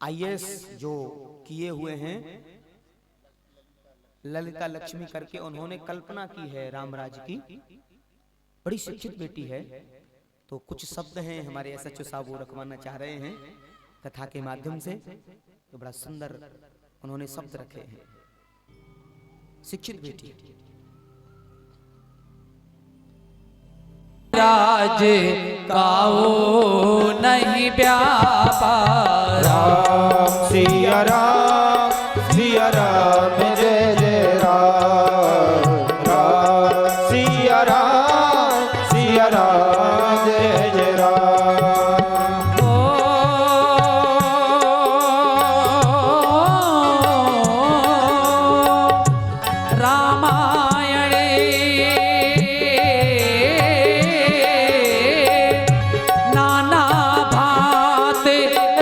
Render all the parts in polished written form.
IAS जो किए हुए हैं ललिता लक्ष्मी करके, उन्होंने कल्पना की है रामराज की। बड़ी शिक्षित बेटी है। तो कुछ शब्द हैं हमारे SHO साहब वो रखवाना चाह रहे हैं कथा के माध्यम से। तो बड़ा सुंदर उन्होंने शब्द रखे हैं। शिक्षित बेटी राज काओ नहीं व्यापार। राम सिया राम जय जय राम। राम सिया राम जय जय राम। रामायण नाना भात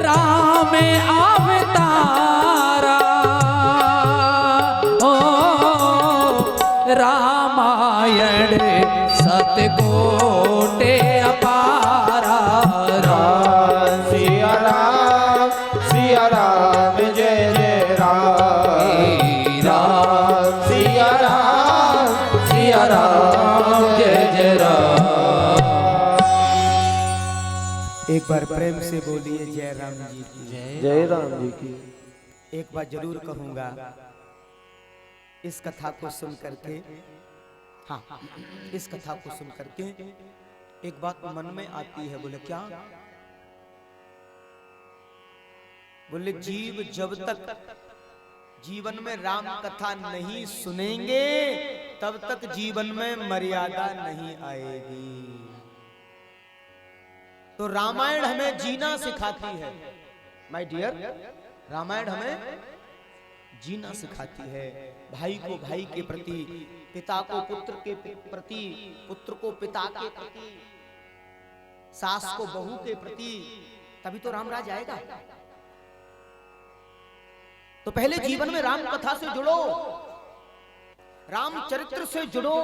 राम अवतारा। ओ रामायण सतकोटे अपारा। राम सिया राम जय जय राम। राम सिया राम जय जय राम। एक बार प्रेम से बोलिए जय राम जी की। जय राम जी की। एक बार जरूर कहूंगा इस कथा को सुन करके, हाँ इस कथा को सुन करके एक बात मन में आती है। बोले क्या? बोले जीव जब तक जीवन में राम कथा नहीं सुनेंगे तब तक जीवन में मर्यादा नहीं आएगी। तो रामायण हमें जीना सिखाती है माय डियर। रामायण हमें जीना सिखाती है। भाई को भाई के प्रति, पिता को पुत्र के प्रति, पुत्र को पिता के प्रति, सास को बहू के प्रति, तभी तो रामराज आएगा। तो पहले जीवन में राम कथा से जुड़ो, राम चरित्र से जुड़ो।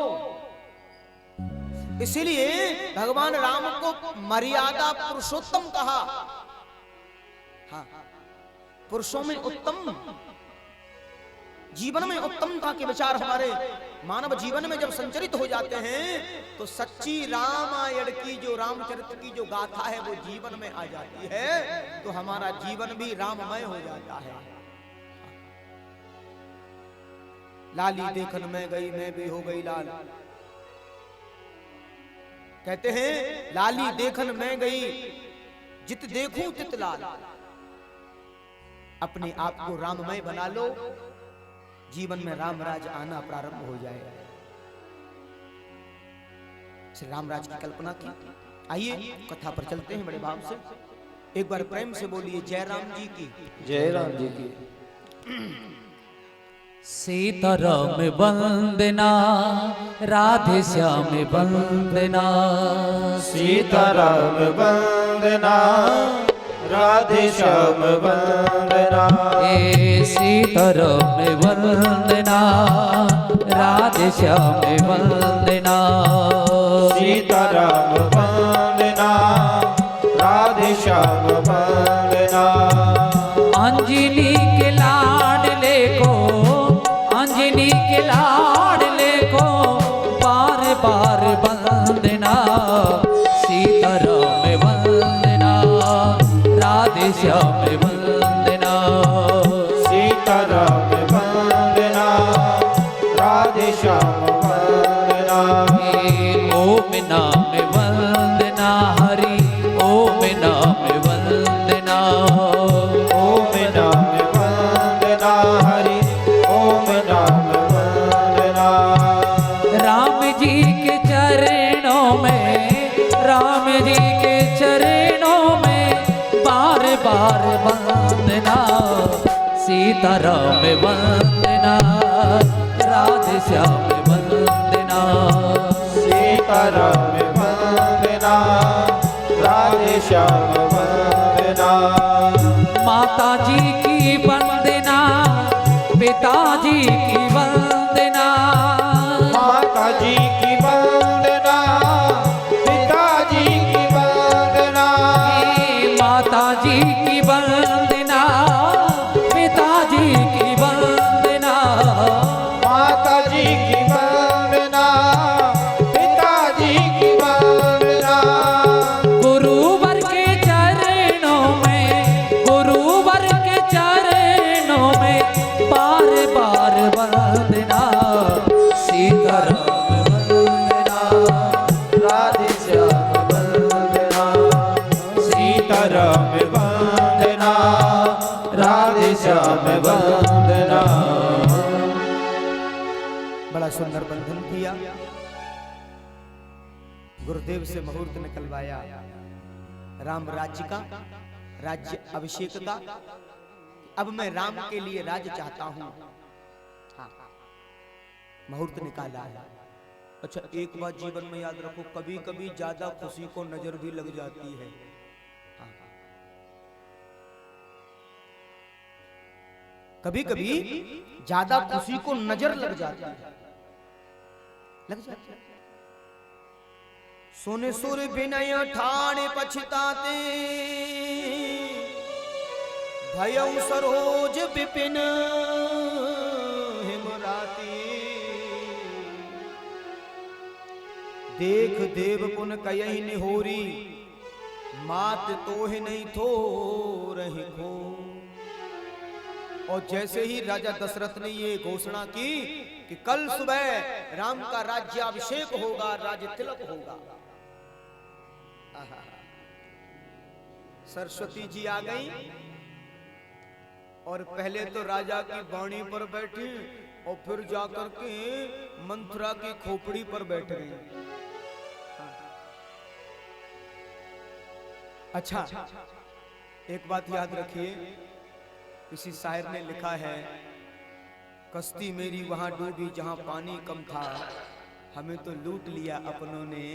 इसीलिए भगवान राम को मर्यादा पुरुषोत्तम कहा। हाँ, पुरुषों में उत्तम, जीवन में उत्तमता के विचार हमारे मानव जीवन में जब संचरित हो जाते हैं तो सच्ची रामायण की जो रामचरित्र की जो गाथा है वो जीवन में आ जाती है। तो हमारा जीवन भी राममय हो जाता है। लाली देखन में गई मैं भी हो गई लाल। कहते हैं लाली देखन में गई जित देखूं तित लाल। अपने आप को राममय बना लो, जीवन में रामराज आना प्रारंभ हो जाएगा। श्री रामराज की कल्पना की। आइए कथा पर चलते हैं बड़े भाव से। एक बार प्रेम से बोलिए जय राम जी की। जय राम जी की। सीताराम वंदना राधे श्याम वंदना। सीताराम वंदना राधे श्याम वंदना। ए सीताराम वंदना राधे श्याम वंदना। सीताराम वंदना राधे श्याम वंदना। अंजनी के लाडले को, अंजनी के लाडले को बार बार वंदना। सीताराम वंदना राधे श्याम वंदना। सीताराम वंदना राधे श्याम वंदना। ओम नाम वंदना हरि ओम नाम वंदना। ओम नाम वंदना हरि ओम नाम वंदना। राम जी के चरणों में, राम जी के चरणों में बार बार वंदना। सीताराम वंदना राधे श्याम वंदना। सीताराम वंदना राधे श्याम वंदना। माता जी की वंदना, पिताजी की वंदना। माता जी की वंदना पिताजी की वंदना। माता जी की वंदना श्याम वंदना। बड़ा सुंदर बंधन किया, गुरुदेव से मुहूर्त निकलवाया, राम राज्य का, राज्य अभिषेक का। अब मैं राम के लिए राज्य चाहता हूं। हाँ, मुहूर्त निकाला है। अच्छा, एक बात जीवन में याद रखो, कभी कभी ज्यादा खुशी को नजर भी लग जाती है। हाँ, कभी कभी ज्यादा खुशी को नजर लग जाती है, लग जाती है। सोने सुर विनय ठाणे पछताते, भयउ सरोज विपिन हिमराती। देख देव पुन कयहि निहोरी, मात तोहि नहीं थो रही खो। और जैसे ही राजा दशरथ ने ये घोषणा की कि कल सुबह राम का राज्याभिषेक होगा, राज्य तिलक होगा, सरस्वती जी आ गई और पहले तो राजा की वाणी पर बैठी और फिर जाकर के मंथरा की खोपड़ी पर बैठ गई। अच्छा, एक बात याद रखिए, किसी शायर ने लिखा है, कश्ती मेरी वहां डूबी जहां पानी कम था, हमें तो लूट लिया अपनों ने,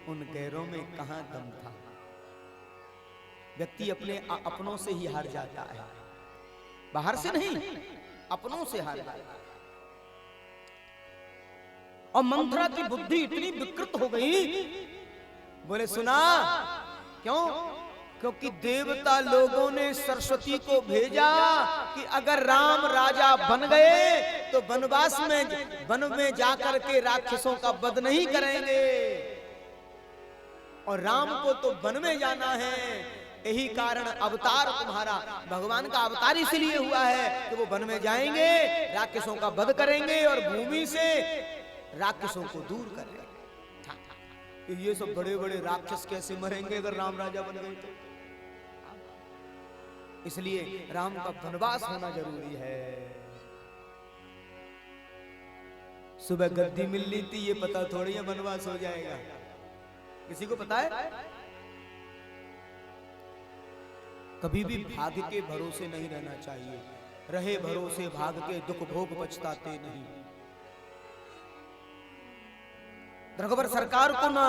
उन गैरों में कहां दम था। व्यक्ति अपने अपनों से ही हार जाता है, बाहर से नहीं, अपनों से हार जाता है। और मंथरा की बुद्धि इतनी विकृत हो गई, बोले सुना क्यों? क्योंकि देवता लोगों ने सरस्वती को भेजा कि अगर राम राजा बन गए तो वनवास में, वन में जाकर के राक्षसों का वध नहीं करेंगे, और राम को तो वन में जाना है। यही कारण अवतार तुम्हारा, भगवान का अवतार इसलिए हुआ है कि वो वन में जाएंगे, राक्षसों का वध करेंगे और भूमि से राक्षसों को दूर करेंगे। ये सब बड़े बड़े राक्षस कैसे मरेंगे अगर राम राजा बन गए तो? इसलिए राम का वनवास होना जरूरी है। सुबह गद्दी मिल ली थी, ये पता थोड़ी है वनवास हो जाएगा, किसी को पता है? कभी भी भाग्य के भरोसे नहीं रहना चाहिए, रहे भरोसे भाग के दुख भोग पछताते नहीं। रघुवर सरकार को ना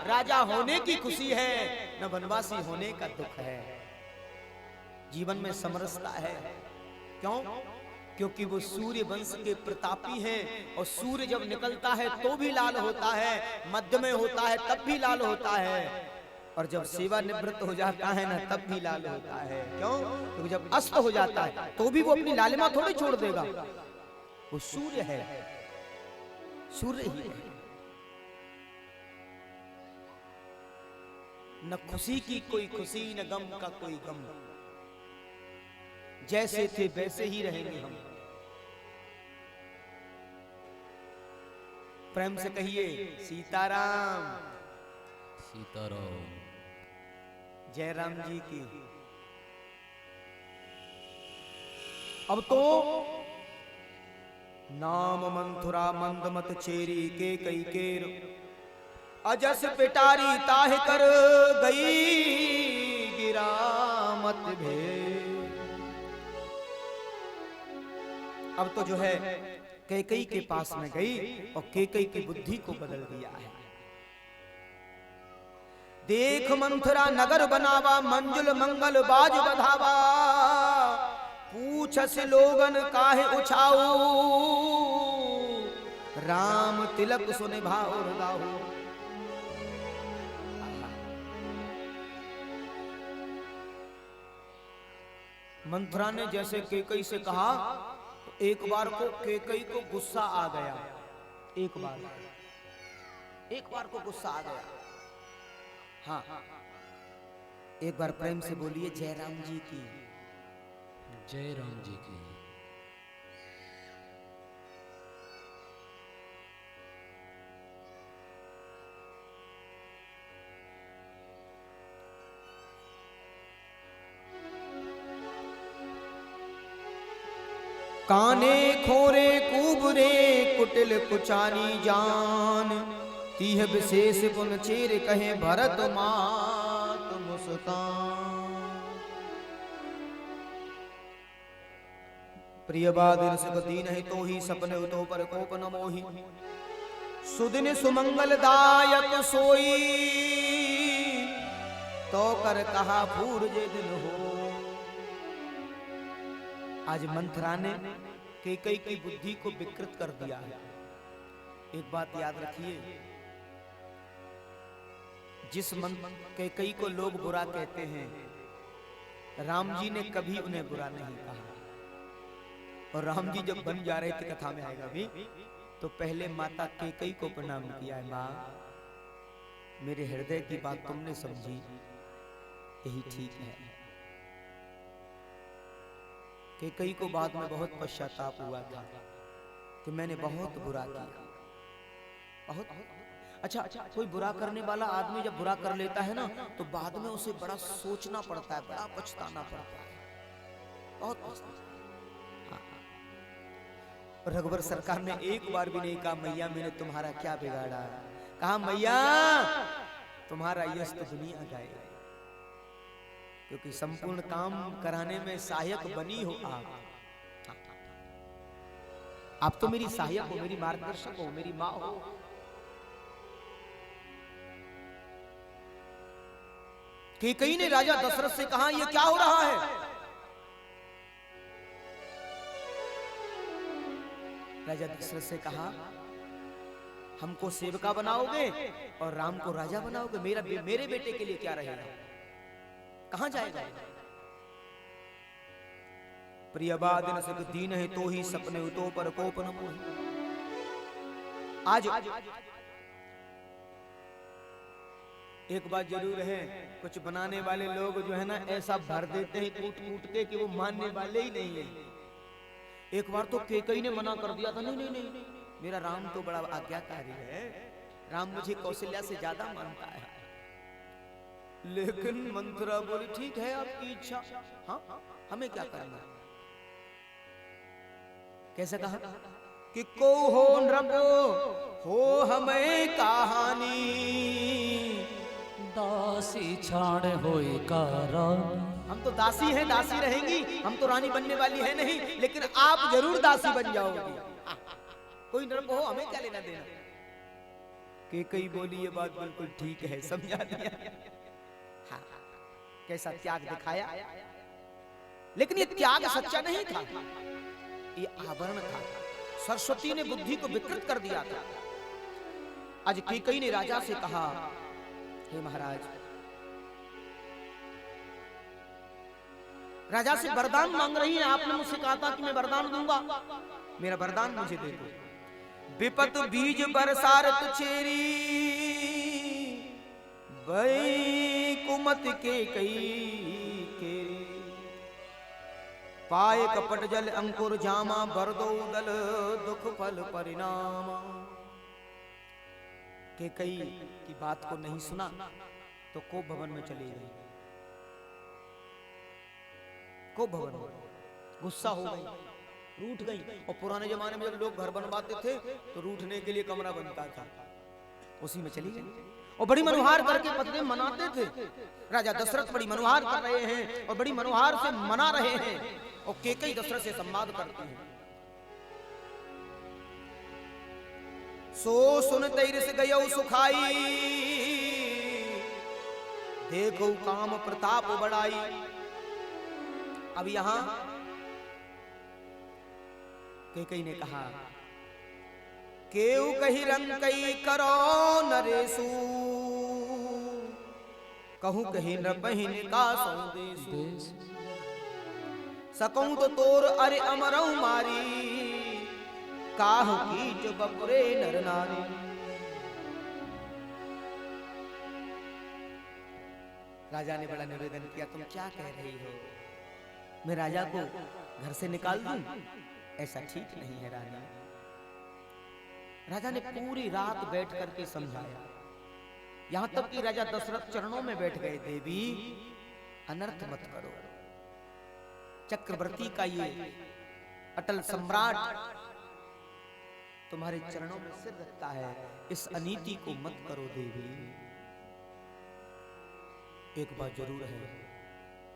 राजा होने की खुशी है, न वनवासी होने का दुख है। जीवन में समरसता है, क्यों? क्योंकि वो सूर्य वंश के प्रतापी हैं, और सूर्य जब निकलता है तो भी लाल होता है, मध्य में होता है तब भी लाल होता है, और जब सेवानिवृत्त हो जाता है ना तब भी लाल होता है। क्यों? क्योंकि जब अस्त हो जाता है तो भी वो अपनी लालिमा थोड़ी छोड़ देगा, वो सूर्य है, सूर्य ही है। न खुशी की कोई खुशी, न गम का कोई गम, जैसे थे वैसे ही रहेंगे हम। प्रेम से कहिए सीताराम। सीताराम। जय राम जी की। अब तो नाम मंथुरा मंदमत चेरी के कई केर, अजस पिटारी ताह कर गई गिरामत भे। अब तो जो है कैकई के पास में गई और कैकई की बुद्धि को बदल दिया है। देख मंथरा नगर बनावा, मंजुल मंगल बाज बधावा, पूछस लोगन काहे उछाऊ, राम तिलक सुने भाव गाऊ। मंथरा ने जैसे कैकई से कहा तो एक बार को कैकई को गुस्सा आ गया, एक बार को गुस्सा आ गया। हाँ, एक बार प्रेम से बोलिए जय राम जी की। जय राम जी की। काने खोरे कुबरे कुटिल कुचानी जान, तीह विशेष पुन चेर कहे भरत मात मुस्कान। प्रिय बादिर सुख दीन है तो ही सपने तो पर कोप न मोही, सुदिन सुमंगल दायक सोई, तो कर कहा फूर जे दिन हो। आज मंथरा ने कैकई की बुद्धि को विकृत कर दिया है। एक बात याद रखिए, जिस कैकई को लोग बुरा कहते हैं, राम जी ने कभी उन्हें बुरा नहीं कहा। और राम जी जब बन जा रहे थे, कथा में आएगा भी, तो पहले माता कैकई को प्रणाम किया है। माँ, मेरे हृदय की बात तुमने समझी, यही ठीक है। कैकई को बाद में बहुत पश्चाताप हुआ था कि मैंने बहुत बुरा किया, बहुत। अच्छा, कोई बुरा करने वाला आदमी जब बुरा कर लेता है ना, तो बाद में उसे बड़ा सोचना पड़ता है, बड़ा पछताना पड़ता है, बहुत पछताना। रघुवर सरकार ने एक बार भी नहीं कहा मैया मैंने तुम्हारा क्या बिगाड़ा, कहा मैया तुम्हारा यश तो दुनिया का है, क्योंकि संपूर्ण काम कराने में सहायक बनी हो आप तो मेरी सहायक हो, मेरी मार्गदर्शक हो, मेरी माँ हो। कैकई ने राजा दशरथ से कहा यह क्या हो रहा है? राजा दशरथ से कहा हमको सेवका बनाओगे और राम को राजा बनाओगे, मेरे बेटे के लिए क्या रहेगा, कहां जाएगा? प्रिय बादिन सुख दीन है तो ही सपने उतो पर कोप न मोहि। आज एक बात जरूर है, कुछ बनाने वाले लोग जो है ना ऐसा भर देते हैं कूट कूट के कि वो मानने वाले ही नहीं है। एक बार तो कैकई ने मना कर दिया था, नहीं नहीं नहीं, मेरा राम तो बड़ा आज्ञाकारी है, राम मुझे कौशल्या से ज्यादा मानता है। लेकिन मंथरा बोली ठीक है आपकी इच्छा, हाँ हमें क्या करना। कैसे कहा कि को हो नृप हो हमें कहानी, दासी छाड़ होए कारा। हम तो दासी हैं, दासी रहेंगी, हम तो रानी बनने वाली है नहीं, लेकिन आप जरूर दासी बन जाओगी। कोई नृप हो हमें क्या लेना देना। कैकई बोली ये बात बिल्कुल ठीक है, समझा दिया। हाँ, कैसा त्याग दिखाया, लेकिन ये त्याग सच्चा नहीं था, ये आवरण था। सरस्वती ने बुद्धि को विकृत कर दिया था। आज कैकई ने राजा से कहा हे महाराज, राजा से वरदान मांग रही है, आपने मुझसे कहा था कि मैं वरदान दूंगा, मेरा वरदान मुझे दे दो। विपत बीज बरसारत चेरी, बई कुमत के कई केरी, पाए कपट जल अंकुर जामा, बरदो दल दुख फल परिणाम। कैकई की बात को नहीं सुना तो कोप भवन में चली गई। कोप भवन में गुस्सा हो गई, रूठ गई। और पुराने जमाने में जब लोग घर बनवाते थे तो रूठने के लिए कमरा बनता था, उसी में चली गई और बड़ी मनोहार करके पत्नी मनाते थे। राजा दशरथ बड़ी मनोहार कर रहे हैं और बड़ी मनोहार से मना रहे हैं, और कैकई दशरथ से संवाद करती है। सो सुन तैर से गयो सुखाई, देखो काम प्रताप बढ़ाई। अब यहां कैकई ने कहा केउ कही रंग कई करो नरेशु, कहूं कही न बहिन का संदेशु, सकूं तो तोर अरे अमरऊ मारी, काहू कीच बपुरे नर नारी। राजा ने बड़ा निवेदन किया, तुम क्या कह रही हो, मैं राजा को घर से निकाल दूं? ऐसा ठीक नहीं है रानी। राजा ने पूरी रात बैठ करके समझाया, यहां तक कि राजा दशरथ चरणों में बैठ गए, देवी अनर्थ मत करो। चक्रवर्ती का ये अटल सम्राट तुम्हारे चरणों में सिर रखता है, इस अनीति को मत करो देवी। एक बात जरूर है,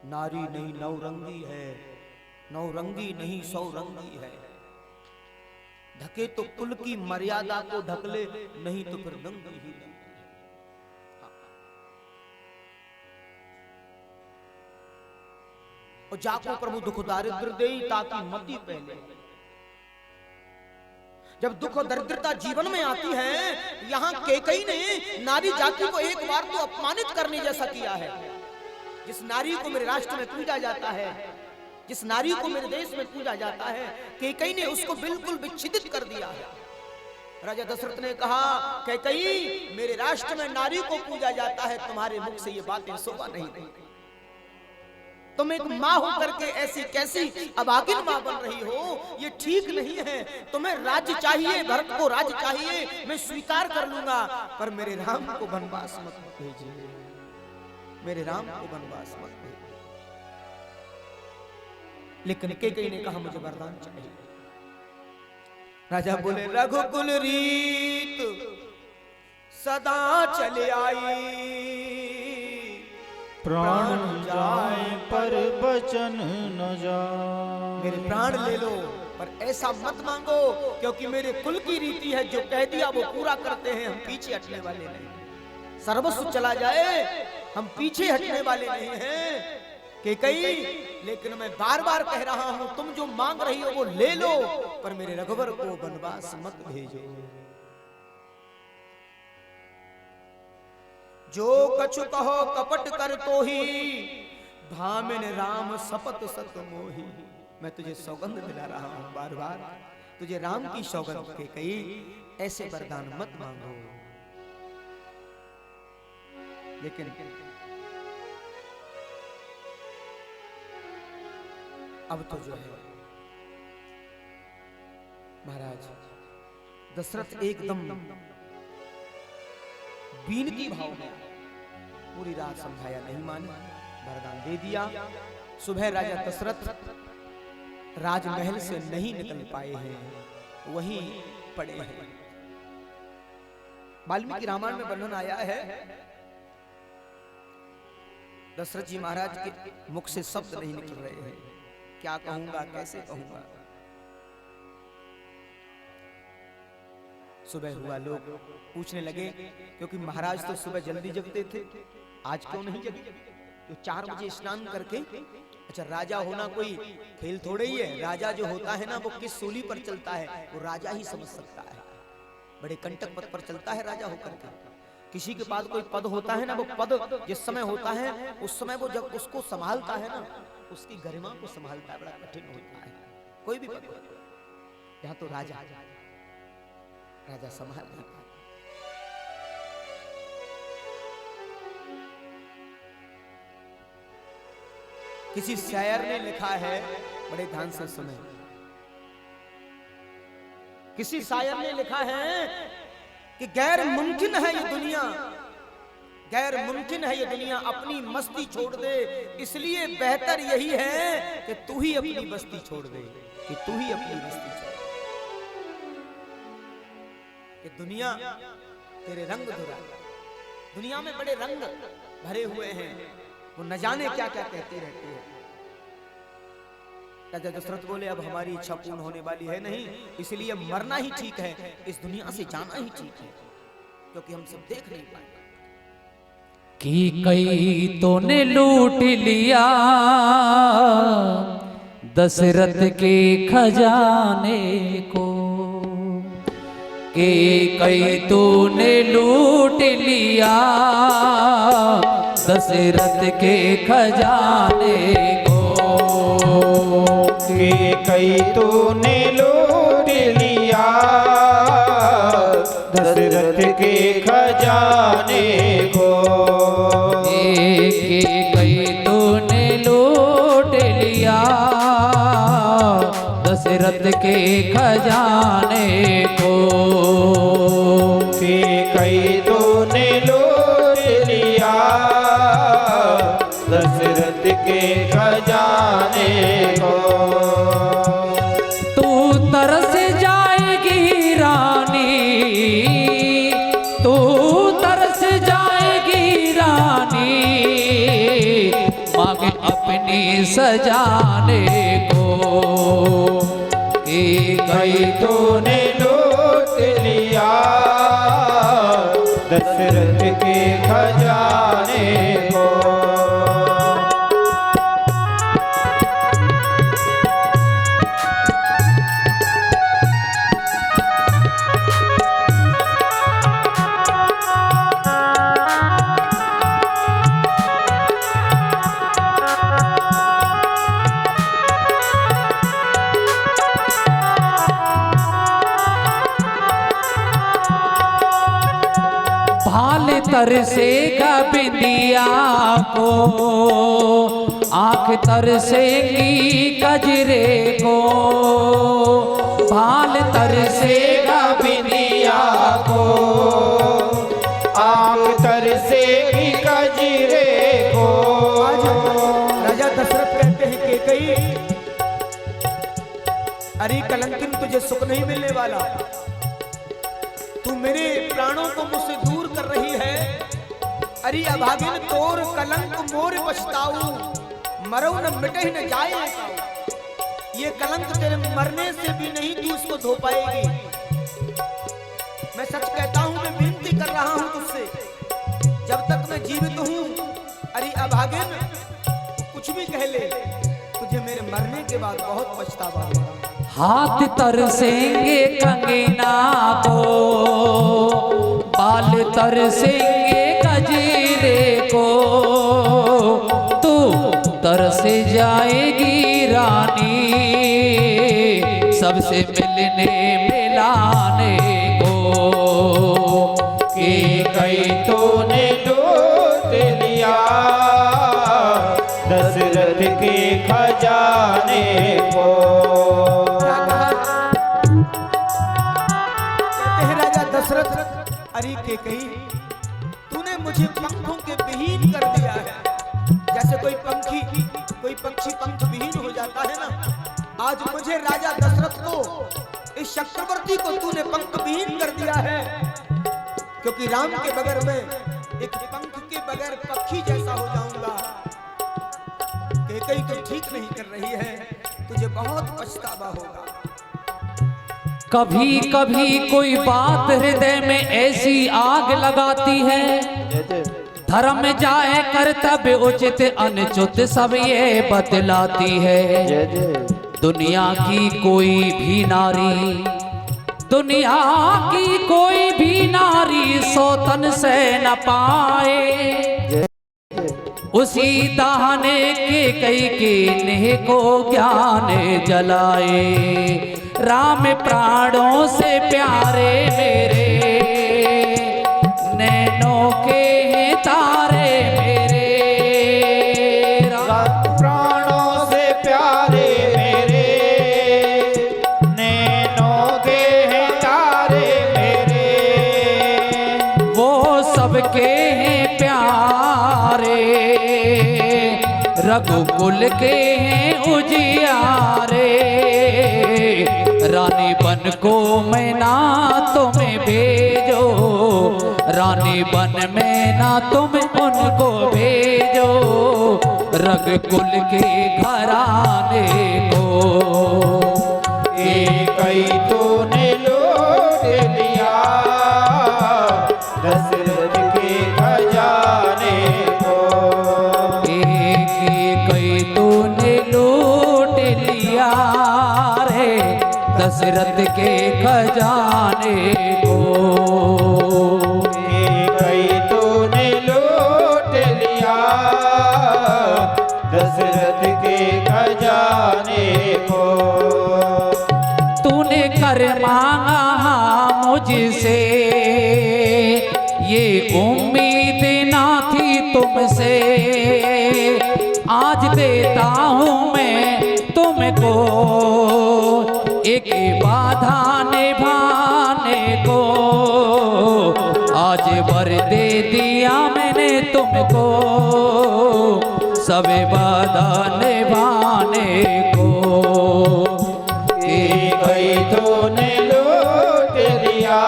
नारी नहीं नौरंगी है, नौरंगी नहीं सौरंगी है। ढके तो कुल की मर्यादा को ढक ले, नहीं तो फिर नंगी ही नंगी। और जाको प्रभु दुख दारिद्र दे ताकि मती पहले। जब दुख और दरिद्रता जीवन में आती है, यहाँ कैकेयी ने नारी जाति को एक बार तो अपमानित करने जैसा किया है। जिस नारी को मेरे राष्ट्र में पूजा जाता है, जिस नारी को मेरे देश में पूजा जाता है, कैकेयी ने उसको बिल्कुल विच्छेदित कर दिया है। राजा दशरथ ने कहा, कैकेयी मेरे राष्ट्र में नारी को पूजा जाता है, तुम्हारे मुख से ये बातें शोभा नहीं देती। तुम एक माँ होकर के ऐसी कैसी अभागिन माँ बन रही हो, ये ठीक नहीं है। तुम्हें राज्य चाहिए, भरत को राज्य चाहिए, मैं स्वीकार कर लूंगा, पर मेरे राम को वनवास मत भेजिए, मेरे राम को वनवास मत भेजिए। लेकिन कैकेयी ने कहा, मुझे वरदान चाहिए। राजा बोले, रघुकुल रीत सदा चले आई, प्राण जाए पर वचन न जाए। मेरे प्राण ले लो, पर ऐसा मत मांगो, क्योंकि मेरे कुल की रीति है, जो कह दिया वो पूरा करते हैं, हम पीछे हटने वाले नहीं। सर्वस्व चला जाए, हम पीछे हटने वाले नहीं हैं। कैकेयी, लेकिन मैं बार बार कह रहा हूं, तुम जो मांग रही हो वो ले लो, पर मेरे रघुवर को वनवास मत भेजो। जो कछु कहो कपट कर तो ही, भामिन राम सपत सत मोही। मैं तुझे सौगंध दिला रहा हूं बार बार, तुझे राम की सौगंध कैकेयी, ऐसे वरदान मत मांगो। लेकिन अब तो जो है महाराज दशरथ एकदम बीनती भाव में पूरी रात समझाया, नहीं माने, वरदान दे दिया। सुबह राजा दशरथ राजमहल से नहीं निकल पाए हैं, वहीं पड़े हैं। वाल्मीकि रामायण में वर्णन आया है, दशरथ जी महाराज के मुख से शब्द नहीं निकल रहे हैं, क्या कहूंगा, कैसे कहूंगा। सुबह हुआ, लोग पूछने लगे, क्योंकि महाराज तो सुबह जल्दी जगते थे, आज क्यों नहीं जगे? तो 4 बजे स्नान करके, अच्छा राजा होना कोई खेल थोड़े ही है। राजा जो होता है ना, वो किस सूली पर चलता है वो राजा ही समझ सकता है। बड़े कंटक पद पर चलता है राजा होकर के। किसी के पास कोई पद होता है ना, वो पद जिस समय होता है उस समय वो जब उसको संभालता है ना, उसकी गरिमा को संभालता है, बड़ा कठिन होता है। कोई भी पद, यहाँ तो राजा संभाल नहीं पाता। किसी शायर ने लिखा है, बड़े ध्यान से सुने, किसी शायर ने लिखा है कि गैर मुमकिन है ये दुनिया, गैर मुमकिन है ये दुनिया, अपनी मस्ती छोड़ दे, इसलिए बेहतर यही है कि तू ही अपनी बस्ती छोड़ दे, कि तू ही अपनी बस्ती छोड़ दे। कि दुनिया तेरे रंग धुरा, दुनिया में बड़े रंग भरे हुए हैं, वो न जाने क्या क्या कहती रहती है। राजा दशरथ बोले, अब हमारी इच्छा पूर्ण होने वाली है नहीं, इसलिए मरना ही ठीक है, इस दुनिया से जाना ही ठीक है, क्योंकि हम सब देख नहीं पाएंगे। कि कई तो ने लूट लिया दशरथ के खजाने को, कि कई तूने लूट लिया दशरथ के खजाने को, कि कई तूने लूट लिया दशरथ के खजाने को, कि कई तूने लूट लिया दशरथ के खजाने को, कि कई तूने लूट लिया दशरथ के खजाने को। तो सजाने को। कई तूने लूट लिया दशरथ के खजाने को। भाल तरसेगा बिंदिया को, आंख तरसेगी कजरे को। भाल तरसेगा बिंदिया को, आंख तरसेगी कजरे को। आज राजा दशरथ कहते हैं कि कई अरे कलंकिन तुझे सुख नहीं मिलने वाला, तू मेरे प्राणों को मुझसे दूर कर रही है। अरे अभागिन तोर कलंक मोर पछताऊ, मरो न मिटे न जाए। ये कलंक तेरे मरने से भी नहीं तू इसको धो पाएगी। मैं सच कहता हूं, मैं विनती कर रहा हूं तुझसे, जब तक मैं जीवित हूं, अरे अभागिन तू कुछ भी कह ले, तुझे मेरे मरने के बाद बहुत पछतावा होगा। हाथ तरसेंगे कंगना को, बाल तरसेंगे कजरे को। तू तरस जाएगी रानी सबसे मिलने मिलाने को। कि कई तूने लूट लिया दशरथ के खजाने को। अरे के कही तूने मुझे पंखों के विहीन कर दिया है। जैसे कोई पक्षी पंख विहीन हो जाता है ना, आज मुझे राजा दशरथ को, इस चक्रवर्ती को तूने पंख विहीन कर दिया है। क्योंकि राम के बगैर मैं एक पंख के बगैर पक्षी जैसा हो जाऊंगा। के कही तो ठीक नहीं कर रही है, तुझे बहुत पछतावा होगा। कभी कभी कोई बात हृदय में ऐसी आग लगाती है, धर्म जाए कर्तव्य उचित अनुचित सब ये बतलाती है। दुनिया की कोई भी नारी, दुनिया की कोई भी नारी सौतन से न पाए। उसी दाहने के कई के नेह को ज्ञान जलाए। राम प्राणों से प्यारे मेरे, नैनों के हैं तारे मेरे। राम प्राणों से प्यारे मेरे, नैनों के हैं तारे मेरे। वो सबके हैं प्यारे, रघुकुल के हैं उजियारे। रानी बन को मैं ना तुम्हें भेजो, रानी बन में ना तुम उनको भेजो। रघुकुल के घराने को। कई तूने लूट लिया दशरथ के खजाने को। कई तूने लूट लिया दशरथ के खजाने को। कई तूने लूट लिया दशरथ के खजाने को। तूने कर मांगा मुझसे, ये उम्मीद ना थी तुमसे। आज देता हूँ मैं तुमको एक बाधा निभाने को। आज वर दे दिया मैंने तुमको सब बाधा निभाने को। कई तूने लूट लिया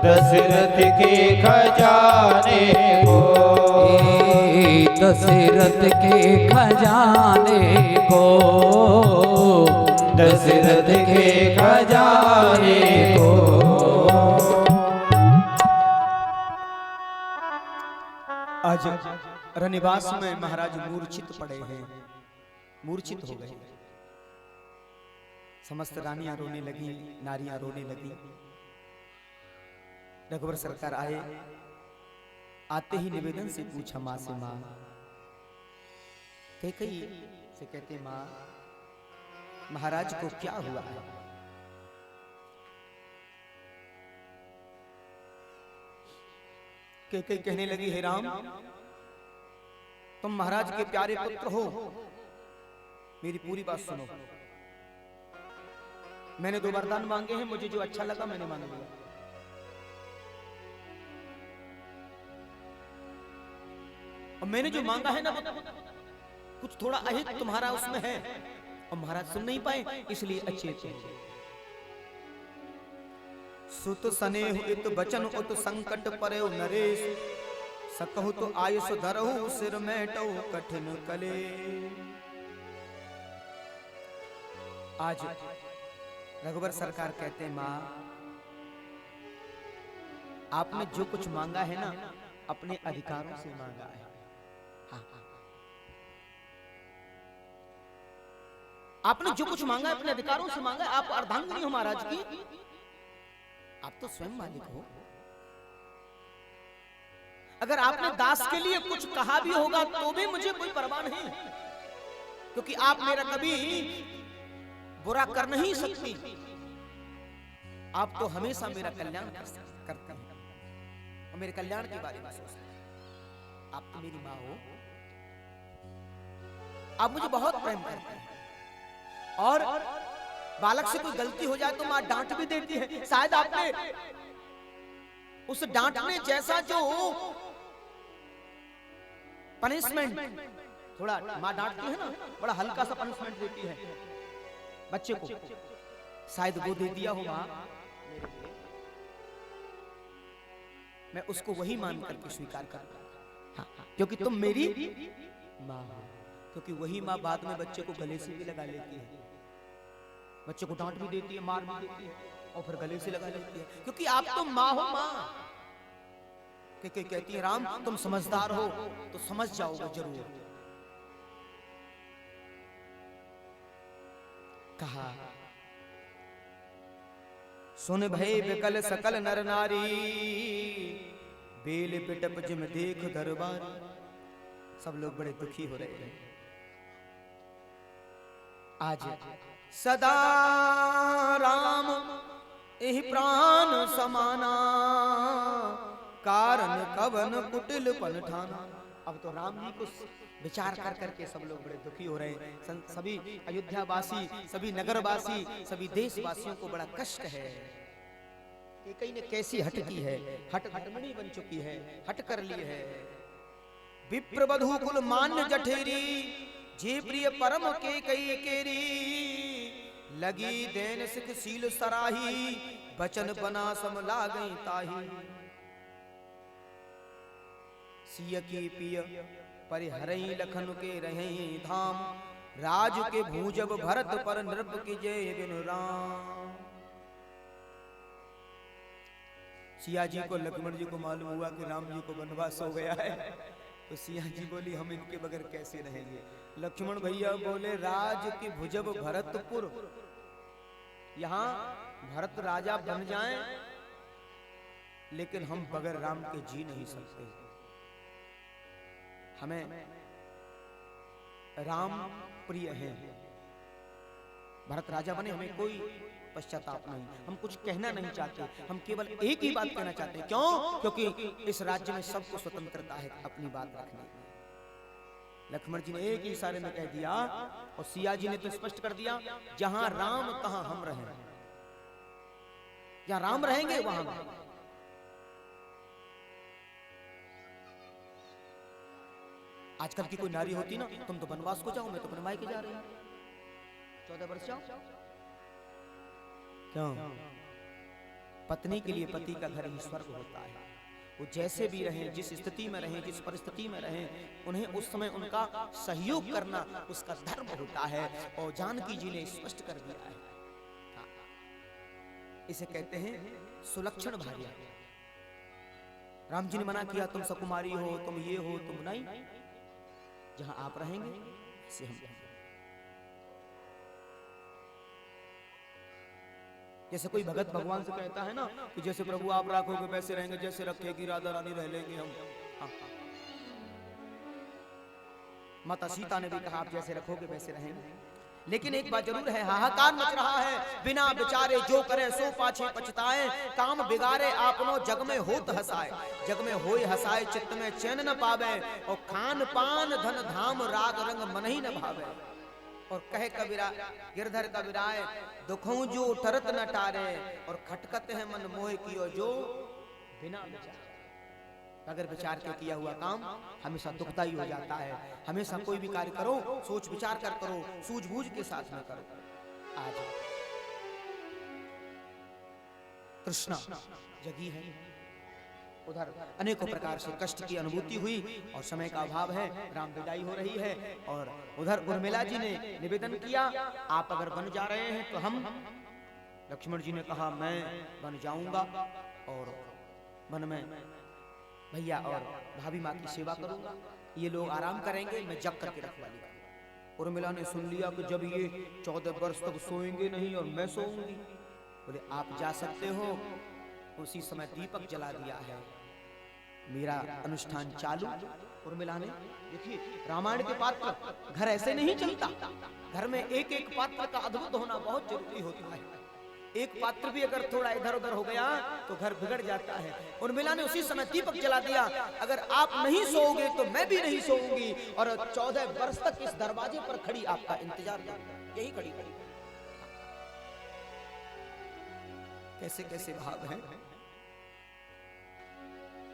दशरथ के खजाने को। दशरथ के खजाने को, दशरथ के खजाने को। आज रनिवास में महाराज मूर्छित पड़े हैं, मूर्छित हो गए। समस्त रानियां रोने लगी, नारियां रोने लगी। रघुवर सरकार आए, आते ही निवेदन से पूछा माँ से, माँ कैकेयी से कहते, माँ महाराज को क्या हुआ है? कैकेयी कहने लगी, हे राम तुम महाराज के प्यारे पुत्र हो, मेरी पूरी बात सुनो। मैंने 2 वरदान मांगे हैं, मुझे जो अच्छा लगा मैंने मांग लिया। और मैंने जो मांगा है ना कुछ थोड़ा अहित तुम्हारा उसमें है, और महाराज सुन नहीं पाए, इसलिए अचेत है। सुत स्नेह इत बचन उत संकट परयो नरेश, सकहु तो आयुष धरहु सिर मेटौ कठिन कले। आज रघुवर सरकार कहते हैं, मां आपने जो कुछ मांगा है ना अपने अधिकारों से मांगा है। हाँ। आपने जो कुछ मांगा है अपने अधिकारों से मांगा है। आप अर्धांगिनी हो महाराज की, आप तो स्वयं मालिक हो। अगर आपने दास के लिए कुछ कहा भी होगा तो भी मुझे कोई परवाह नहीं, क्योंकि आप मेरा कभी बुरा कर नहीं सकती। आप तो हमेशा मेरा कल्याण करते हैं और मेरे कल्याण के बारे में सोचते हैं। आप तो मेरी माँ हो, आप मुझे बहुत प्रेम करते हैं, और बालक से कोई गलती हो जाए तो माँ डांट भी देती है। शायद आपने उस डांटने जैसा जो पनिशमेंट, थोड़ा माँ डांटती है ना, बड़ा हल्का सा पनिशमेंट देती है बच्चे को, शायद वो दे दिया हो माँ मेरे लिए। मैं उसको वही मान करके स्वीकार करता हूं, हाँ, क्योंकि तुम मेरी माँ हो। क्योंकि वही माँ बाद में बच्चे को गले से भी लगा लेती है, बच्चे को डांट भी देती है, मार भी देती है, और फिर गले से लगा लेती है, क्योंकि आप तो माँ हो। माँ कहती है, राम तुम समझदार हो तो समझ जाओगे जरूर। कहा, सुन भय विकल सकल नर नारी, बेल पिटप जिम देख दरबार। सब लोग बड़े दुखी हो रहे हैं आज। सदा राम एहि प्राण समाना, कारण कवन कुटिल पन ठाना। अब तो राम जी को विचार कर करके सब लोग बड़े दुखी हो रहे हैं। सभी अयोध्यावासी, सभी नगरवासी, सभी देशवासियों को बड़ा कष्ट है। कैकेयी ने कैसी हट की है, हटमनी बन चुकी है, हट कर ली है। विप्र वधू कुल मान्य जठेरी, जे प्रिय परम कैकेयी केरी। लगी देन सिख सील सराही, बचन बना सम लागई ताही। सिय के पिय परिहरई लखन के रहे धाम, राज के भूजब भरत पर नृप की जय बिनु राम। सिया जी को, लक्ष्मण जी को मालूम हुआ कि राम जी को वनवास हो गया है, तो सिया जी बोली हम इनके बगैर कैसे रहेंगे। लक्ष्मण भैया बोले, राज के भुजब भरतपुर, यहाँ भरत राजा बन जाएं, लेकिन हम बगैर राम के जी नहीं सकते। हमें राम प्रिय है, भरत राजा बने, हमें कोई पश्चाताप नहीं, हम कुछ कहना नहीं चाहते, हम केवल एक ही बात कहना चाहते हैं। क्यों? क्योंकि इस राज्य में सबको स्वतंत्रता है अपनी बात रखने की। लक्ष्मण जी ने एक ही इशारे में कह दिया, और सिया जी ने तो स्पष्ट कर दिया, जहां राम तहां हम रहें, जहां राम रहेंगे वहां। आजकल की कोई नारी होती ना, तुम तो वनवास को जाओ, मैं तो अपने मायके जा रही हूं, 14 वर्ष जाओ। क्यों? पत्नी के लिए पति का घर ही स्वर्ग होता है। वो जैसे भी रहें, जिस स्थिति में रहें, जिस परिस्थिति में रहें, उन्हें उस समय उनका सहयोग करना उसका धर्म होता है। और जानकी जी ने स्पष्ट कर दिया है। हाँ। इसे कहते हैं सुलक्षण भार्या। राम जी ने मना किया तुम सकुमारी हो, तुम ये हो, तुम नहीं, जहां आप रहेंगे से हम रहेंगे। जैसे कोई भगत भगवान से कहता है ना कि जैसे प्रभु आप रखोगे वैसे रहेंगे, जैसे रखेगी राधा रानी रह लेंगे हम। हाँ। माता सीता ने भी कहा आप जैसे रखोगे वैसे रहेंगे। लेकिन एक बात जरूर है, हाहाकार मच रहा है, बिना विचारे जो करे सो पाछे पछताए, काम बिगाड़े आपनो जग में होत हसाए, जग में होए हसाए चित्त में चैन न पावे, और खान पान धन धाम राग रंग मन ही न भावे। और कहे कबीरा गिरधर कबीराए दुखों जो टरत न टारे, और खटकत है मन मोह कियो जो बिना विचार। अगर विचार के किया हुआ काम हमेशा दुखदाई हो जाता है। हमेशा कोई भी कार्य करो सोच विचार कर करो, सूझबूझ के साथ में करो। आज कृष्णा जगी है, उधर अनेकों प्रकार से कष्ट की अनुभूति हुई और समय का अभाव है, राम विदाई हो रही है। और उधर उर्मिला जी ने निवेदन किया आप अगर बन जा रहे हैं तो हम। लक्ष्मण जी ने कहा मैं बन जाऊंगा और मन में भैया और भाभी माँ की सेवा करूंगा, ये लोग आराम करेंगे, मैं जग करके रखवाली करूंगा। उर्मिला ने सुन लिया कि जब ये 14 वर्ष तक सोएंगे नहीं और मैं सोऊंगी, बोले आप जा सकते हो। उसी समय दीपक जला दिया है, मेरा अनुष्ठान चालू। उर्मिला ने देखिए रामायण के पात्र, घर ऐसे नहीं चलता, घर में एक एक पात्र का अद्भुत होना बहुत जरूरी होता है। एक पात्र भी अगर थोड़ा इधर उधर हो गया तो घर बिगड़ जाता है। उर्मिला ने उसी समय दीपक जला दिया, अगर आप नहीं सोओगे तो मैं भी नहीं सोऊंगी, और 14 वर्ष तक इस दरवाजे पर खड़ी आपका इंतजार करूंगी, यही खड़ी खड़ी। कैसे कैसे भाव हैं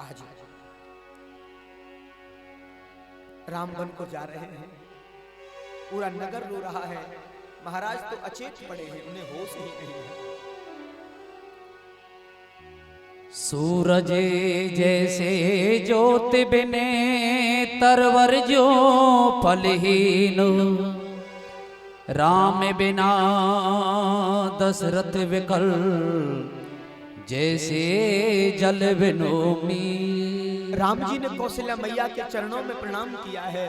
आज। राम वन को जा रहे हैं, पूरा नगर रो रहा है, महाराज तो अचेत पड़े हैं, उन्हें होश ही नहीं है। सूरज जैसे ज्योति बिने तरवर जो फलहीन, राम बिना दशरथ विकल जैसे जल बिनो मीर। राम जी ने कौशल्या मैया के चरणों में प्रणाम किया है,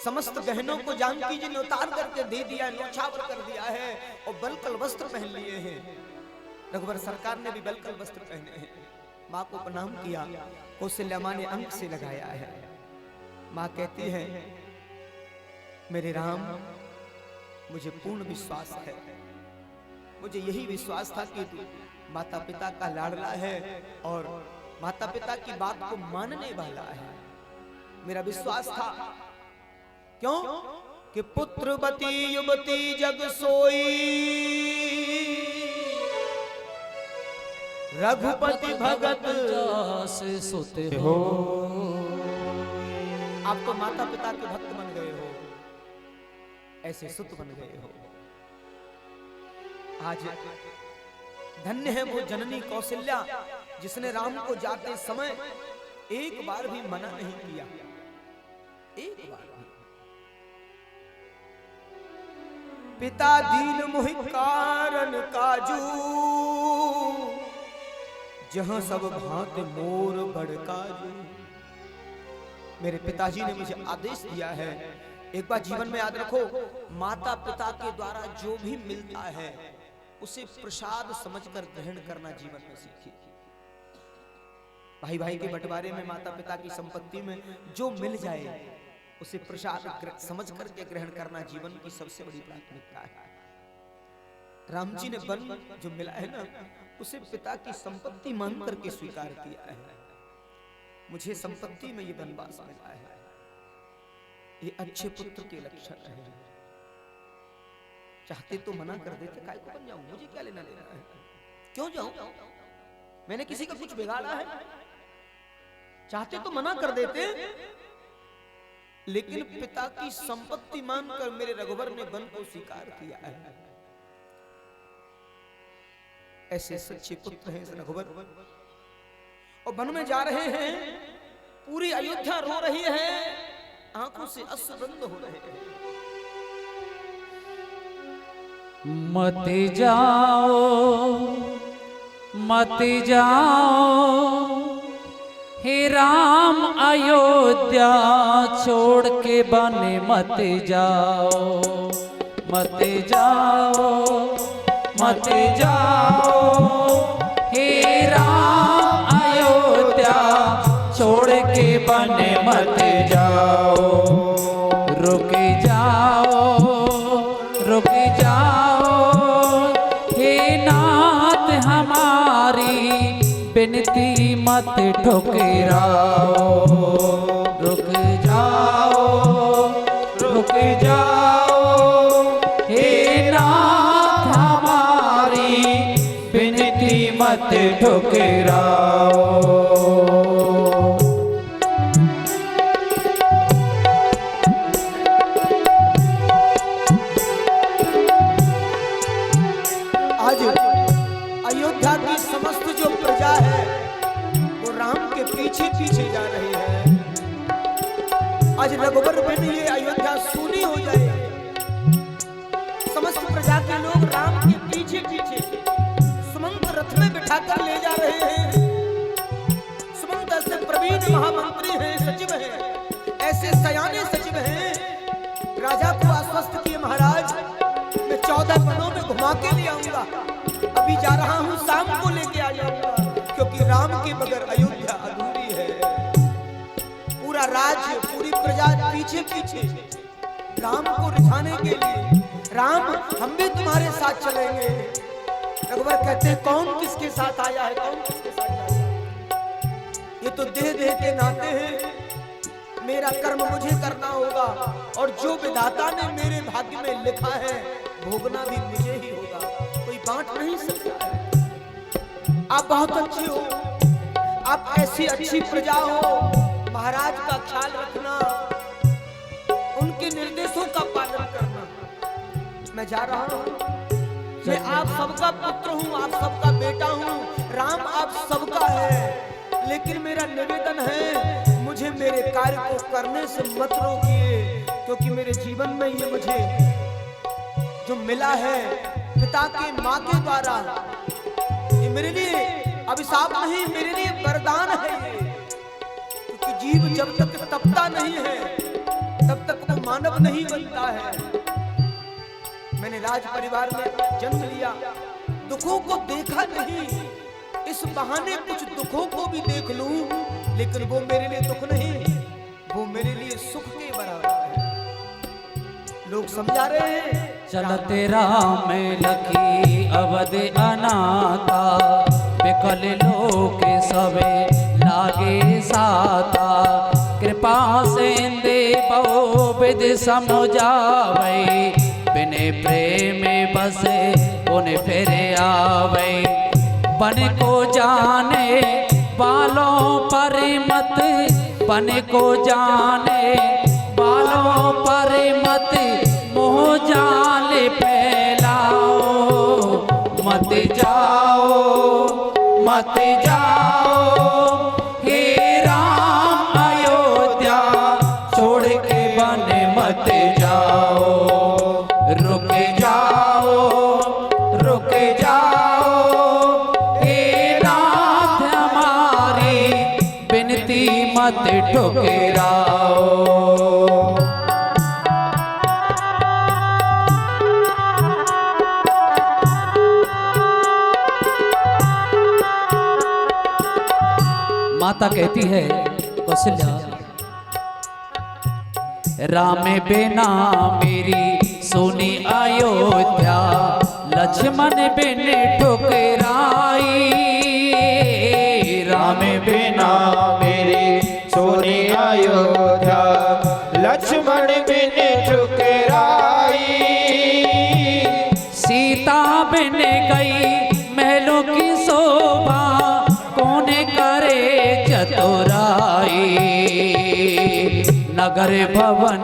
समस्त गहनों को जानकी जी ने उतार करके दे दिया, न्योछावर कर दिया है और बलकल वस्त्र पहन लिए हैं। रघुवर सरकार ने भी बलकल वस्त्र पहने हैं। माँ को प्रणाम किया, कौशल्या माँ ने अंक से लगाया है। माँ कहती है मेरे राम मुझे पूर्ण विश्वास है, मुझे यही विश्वास था कि तू माता पिता का लाडला है और माता पिता की बात को मानने वाला है। मेरा विश्वास था, क्यों कि पुत्रवती युवती जग सोई, रघुपति भगत से सुते हो। आप तो माता पिता के भक्त बन गए हो, ऐसे सुत बन गए हो। आज धन्य है वो जननी कौशल्या जिसने राम को जाते समय एक बार भी मना नहीं किया, एक बार भी। पिता दीन मोहि कारण काजू, जहां सब भांत मोर बड़काजू। मेरे पिताजी ने मुझे आदेश दिया है, एक बार जीवन में याद रखो, माता पिता के द्वारा जो भी मिलता है उसे प्रसाद समझकर ग्रहण करना जीवन में सीखिए। भाई भाई के बंटवारे में माता पिता की संपत्ति में जो मिल जाए उसे प्रसाद समझ करके ग्रहण करना जीवन की सबसे बड़ी प्राथमिकता है। राम जी ने वन जो मिला है ना, उसे पिता की संपत्ति मान करके स्वीकार किया है। मुझे संपत्ति में ये वनवास मिला है, ये अच्छे पुत्र के लक्षण है। चाहते तो मना कर देते, काय को बन जाऊं, मुझे क्या लेना देना है, क्यों जाऊं, मैंने किसी का कुछ बिगाड़ा है। चाहते तो मना कर देते, लेकिन पिता की संपत्ति मानकर मेरे रघुवर ने वन को स्वीकार किया है। ऐसे सच्चे पुत्र हैं रघुवर। और वन में जा रहे हैं, पूरी अयोध्या रो रही है, आंखों से अश्रु बंद हो रहे हैं। मत जाओ मत जाओ हे राम अयोध्या छोड़ के बने मत जाओ मत जाओ मत जाओ हे राम अयोध्या छोड़ के बने मत जाओ रुक जाओ हे नाथ हमारी बिनती मत ठुकराओ रुक जाओ हे नाथ हमारी बिनती मत ठुकराओ। आज अयोध्या की समस्त जो प्रजा है वो राम के पीछे पीछे जा रही है। आज रघुबर बिन ये अयोध्या सूनी हो जाए, समस्त प्रजा के लोग राम के पीछे पीछे सुमंत रथ में बिठाकर ले जा रहे हैं। सुमंत ऐसे प्रवीण महामंत्री हैं, सचिव हैं, ऐसे सयाने सचिव हैं, राजा को आश्वस्त किए महाराज मैं 14 वनों में घुमा के ले आऊंगा, अभी जा रहा हूं शाम को लेके आ जाऊंगा, क्योंकि राम के बगैर अयोध्या अधूरी है। पूरा राज्य पूरी प्रजा पीछे पीछे राम को रिझाने के लिए, राम हम भी तुम्हारे साथ चलेंगे। रघुवर कहते हैं कौन किसके साथ आया है, कौन किसके साथ आया है? ये तो देह के नाते हैं, मेरा कर्म मुझे करना होगा और जो विधाता ने मेरे भाग्य में लिखा है भोगना भी मुझे ही होगा, कोई बांट नहीं सकता है। आप बहुत अच्छे हो, आप ऐसी अच्छी प्रजा हो, महाराज का ख्याल रखना, उनके निर्देशों का पालन करना। मैं जा रहा हूं, मैं आप सबका पुत्र हूं, आप सबका बेटा हूं, राम आप सबका है, लेकिन मेरा निवेदन है मुझे मेरे कार्य को करने से मत रोकिए, क्योंकि मेरे जीवन में ये मुझे जो मिला है पिता के माँ के द्वारा, ये मेरे लिए अभिशाप नहीं, मेरे लिए वरदान है ये। क्योंकि जीव जब तक तपता नहीं है तब तक वो मानव नहीं बनता है। मैंने राज परिवार में जन्म लिया, दुखों को देखा नहीं, इस बहाने कुछ दुखों को भी देख लूं, लेकिन वो मेरे लिए दुख नहीं, वो मेरे लिए सुख के बराबर है। लोग समझा रहे हैं चलते राम लखी अवध अनाथा बिकल लोक सबे लागे साता कृपा सिंधे बहु विध समझावे बिने प्रेम बसे उन फिर आवे बन को जाने बालों पर मत बन को जाने बालों पर मत मोह जाल फैलाओ मत जाओ हे राम अयोध्या छोड़ के बने मत जाओ रुक जाओ हे नाथ हमारी बिनती मत ठुकराओ। माता कहती है कौशल्या राम बिना मेरी सोनी अयोध्या लक्ष्मण बिन ठुकराई राम बिना मेरी सोनी अयोध्या लक्ष्मण बिन ठुकराई सीता बिन गई महलों की शोभा कौन करे चतुराई नगर भवन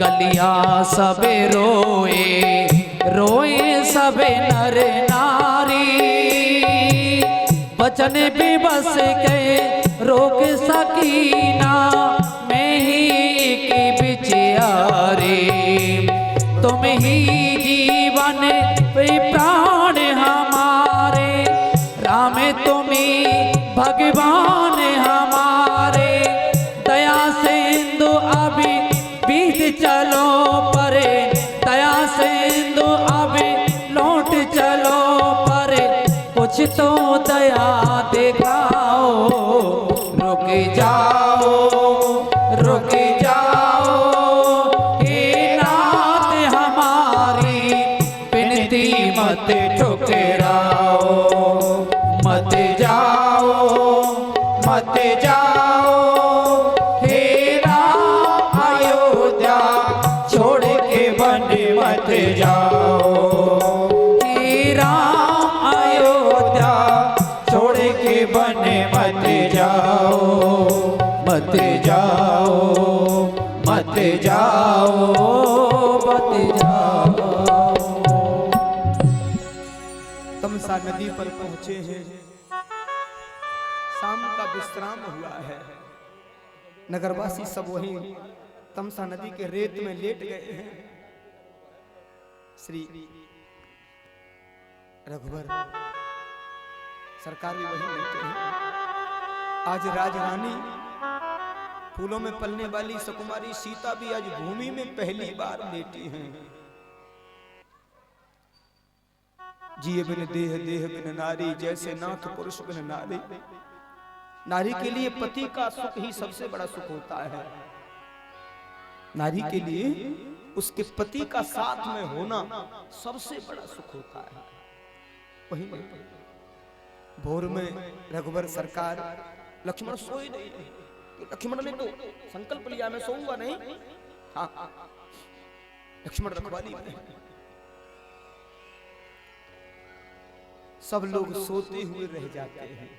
गलिया सबे रोए सबे नर नारी बचन भी बस गए रोक सकीना, मैं ही की बिचारे, तुम ही जीवन प्राण हमारे, राम तुम्ही भगवान हमारे, दया सिंधु अभी बीत चलो परे, दया सिंधु अभी लौट चलो परे, कुछ तो दया दिखाओ, रुक जाओ रुक जाओ, हे नाथ हमारी विनती मत ठुकराओ, मत जाओ मत जाओ, हे राम अयोध्या छोड़ के वन मत जाओ, हे राम अयोध्या छोड़ के वन मत जाओ, मत जाओ मत जाओ मत जाओ। तमसा नदी पर पहुंचे हैं, शाम का विश्राम हुआ है, नगरवासी सब वहीं तमसा नदी के रेत में लेट गए हैं। श्री रघुवर सरकार भी वहीं लेटे हैं। आज राजरानी फूलों में पलने वाली सुकुमारी सीता भी आज भूमि में पहली बार लेटी हैं। जिए बिन देह देह बिन नारी, जैसे नाथ पुरुष बिन नारी। नारी के लिए पति का सुख ही सबसे बड़ा सुख होता है। नारी के लिए उसके पति का साथ में होना सबसे बड़ा सुख होता है। वही भोर में रघुवर सरकार, लक्ष्मण सोए नहीं, लक्ष्मण ने तो संकल्प लिया मैं सोऊंगा नहीं। हाँ, लक्ष्मण रखवाली में। सब लोग सोते हुए रह जाते हैं।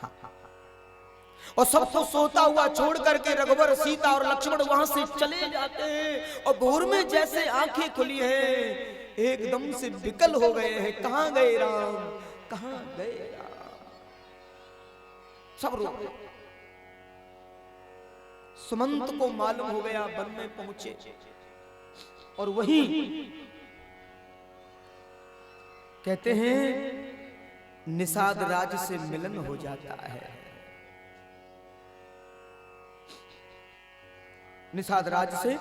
हाँ, और सबको सोता हुआ छोड़ करके रघुवर, सीता और लक्ष्मण वहां से चले जाते हैं। और भोर में जैसे आंखें खुली हैं, एकदम से विकल हो गए हैं। कहां गए राम, कहां गए राम। सब रो गए। सुमंत को मालूम हो गया, वन में पहुंचे और वहीं कहते हैं निषाद राज से मिलन हो जाता है। निषाद राज से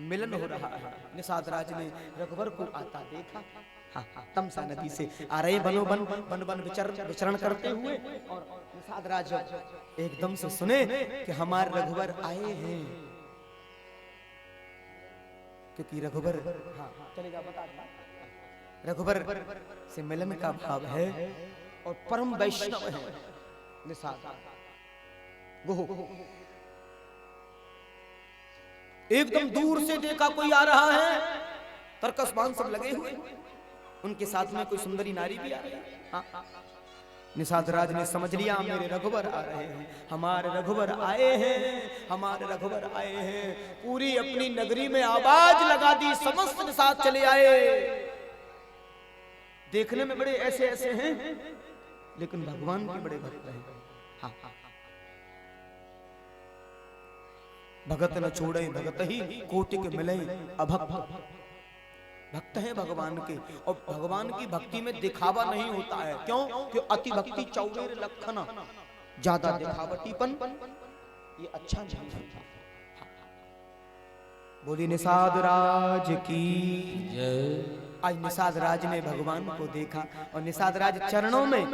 मिलन हो रहा है। निषाद राज ने रघुवर को आता देखा। हाँ, तमसा नदी से आ रहे बनो बन बन बन विचरण करते हुए, और निषाद राज एकदम से सुने कि हमारे रघुवर आए हैं। क्योंकि रघुवर, हाँ चलेगा बता, रघुवर से मिलन का भाव है और परम वैष्णव है निषाद। एकदम दूर से देखा कोई आ रहा है, तर्कस बाण सब लगे हुए, उनके साथ में कोई सुंदरी नारी भी आ रही है। हाँ, निषाद राज ने समझ लिया मेरे रघुवर आ रहे हैं, हमारे रघुवर आए हैं, हमारे रघुवर आए हैं। पूरी अपनी नगरी में आवाज लगा दी, समस्त निषाद चले आए। देखने में बड़े ऐसे ऐसे हैं, लेकिन भगवान के बड़े भक्त हैं। हाँ, भगत न छोड़े भगत ही कोटि के मिले अभक्त। भक्त हैं भगवान के, और भगवान की भक्ति में दिखावा नहीं होता है। क्यों? कि अति भक्ति चौबेर लखना, ज्यादा दिखावटीपन ये अच्छा नहीं होता। बोली निषाद राज की जय। आज निषाद राज ने भगवान को देखा और निषाद राज चरणों में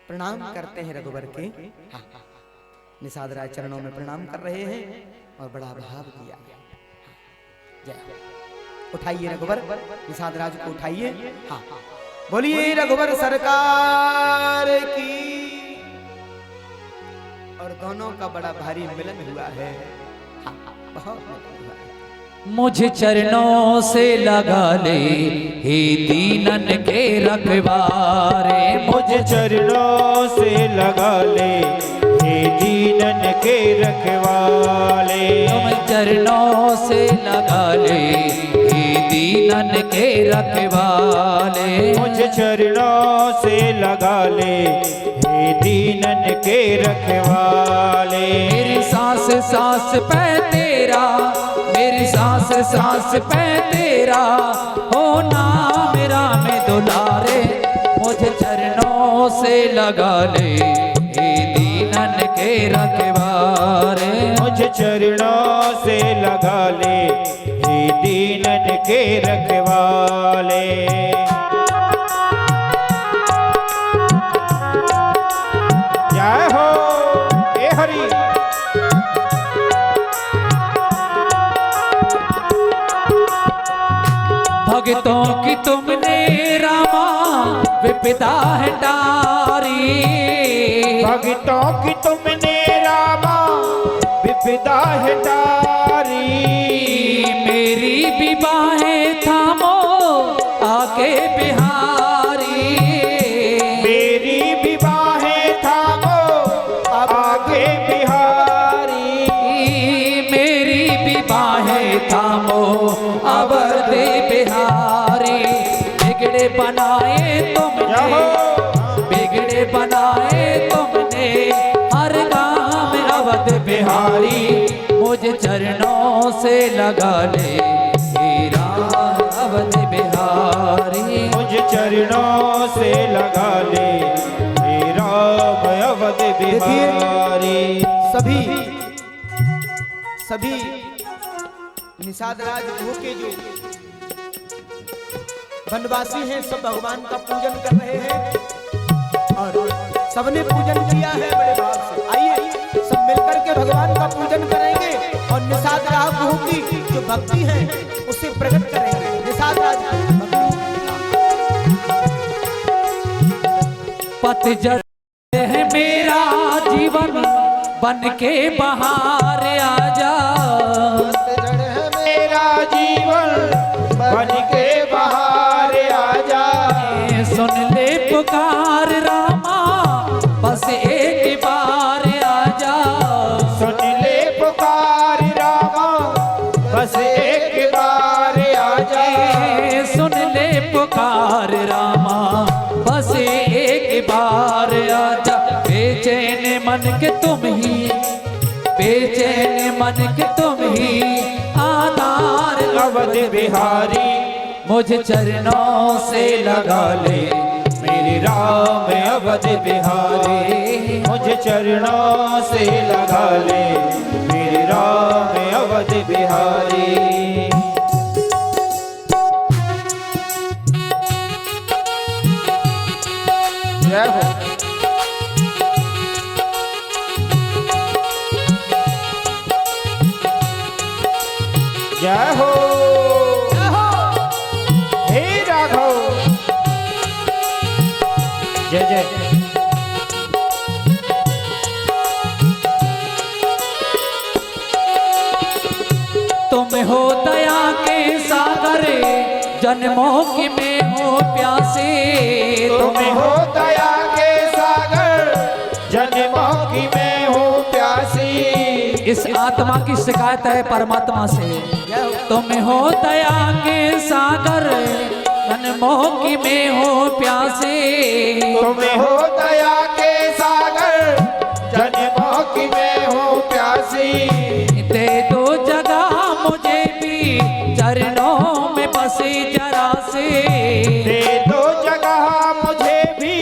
प्रणाम करते हैं रघुवर के। हाँ, निषाद राज चरणों में प्रणाम कर रहे हैं और बड़ा भाव दिया। जय। उठाइए रघुवर, निषाद राज को उठाइए। हाँ, बोलिए रघुवर सरकार की। और दोनों का बड़ा भारी मिलन हुआ है। हाँ, बहुत मिलन हुआ है। मुझे चरणों से लगा ले हे दीनन के रखवारे, मुझे चरणों से लगा ले हे दीनन के रखवाले। तुम चरणों से लगा ले हे दीनन के रखवाले। मुझ चरणों से लगा ले हे दीनन के रखवाले। मेरी सांस सांस पे तेरा, मेरी सांस सांस पे तेरा, हो नाम राम दुलारे। मुझे चरणों से लगा ले हे दीनन के रखवारे। मुझ चरणों से लगा ले हे दीनन के रखवाले। जय हो हे हरि। भक्तों की तुमने रामा विपदा है टारी। भक्तों की तुमने रामा विपदा है टारी। मेरी भी बाहें थामो आके बिहारी। मेरी भी बाहें थामो आगे बिहारी। मेरी भी बाहें थामो अवध बिहारी। बिगड़े बनाए तुमने, बिगड़े बनाए तुमने, हर काम अवध बिहारी। मुझे चरणों से लगा ले हे राम अवध बिहारी। मुझ चरणों से लगा ले हे राम अवध बिहारी। सभी निषाद राज गुरु के जो वनवासी हैं सब भगवान का पूजन कर रहे हैं और सबने पूजन किया है बड़े भाव से। आइए सब मिलकर के भगवान का पूजन करेंगे और निषाद राज गुरु की जो भक्ति है उसे प्रकट करेंगे। निषाद राज पतझड़ है मेरा जीवन बन के बहार आजा। पतझड़ है मेरा जीवन बन के बहार आजा। सुन ले पुकार रामा बस एक बार आजा। सुन ले पुकार रामा बस एक बार आजा। सुन ले पुकार रामा बस एक बार आजा। बेचैन मन के तुम ही, बेचैन मन के तुम ही आधार अवध बिहारी। मुझे चरणों से लगा ले मेरे राम अवध बिहारी। मुझे चरणों से लगा ले मेरे राम अवध बिहारी। जय हो। जय हो हे राघव। जय जय। तुम हो दया के सागर जन्मों की मैं हो प्यासे। तुम हो दया के सागर जन्मों की मैं हूँ प्यासी। इस आत्मा की शिकायत है परमात्मा से। तुम हो दया के सागर जन्मों की मैं हो प्यासे। तुम हो दया के सागर जन्मों की मैं हूँ प्यासी। दे दो जगह मुझे भी चरणों में बसे जरा से। दे दो जगह मुझे भी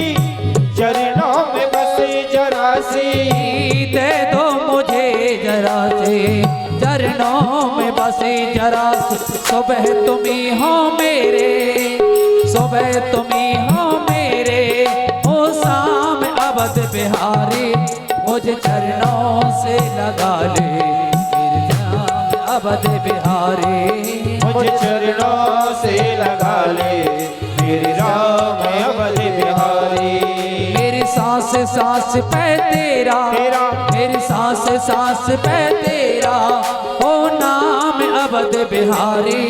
चरणों में बसे जरा सी। दे दो मुझे जरा से चरणों में बसे जरा से। सुबह तुम ही हो मेरे, सुबह तुम ही हो मेरे, हो शाम अवध बिहारी। मुझे चरणों से लगा ले मेरे राम अवध बिहारी। मुझे चरणों से लगा ले मेरे राम अवध बिहारी। मेरी सांस सांस पे तेरा, मेरी सांस सांस पे तेरा, हो नाम अवध बिहारी।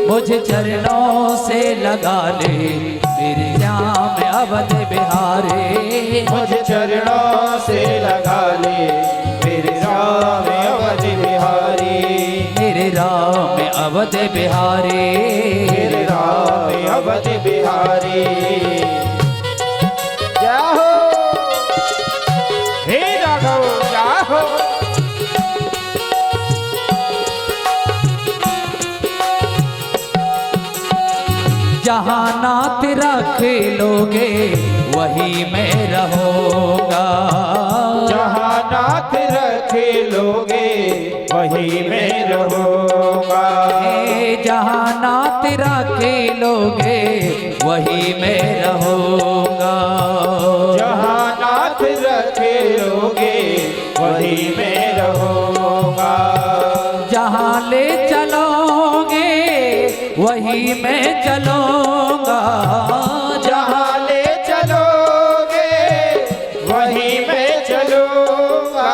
मुझे चरणों से लगा ले मेरे राम अवध बिहारी। मुझे चरणों से लगा ले मेरे राम अवध बिहारी। मेरे राम अवध बिहारी, मेरे राम अवध बिहारी। जय हो हे राघव, जय हो। जहाँ नाथ रख लोगे वही मैं रहूँगा, जहाँ नाथ रख लोगे वही मैं रहूँगा, जहाँ नाथ रख लोगे वही मैं रहूँगा, जहाँ नाथ रख लोगे वही मैं रहूँगा, जहाँ ले चलोगे वही मैं चलूँगा, जहाँ ले चलोगे वही मैं चलूँगा,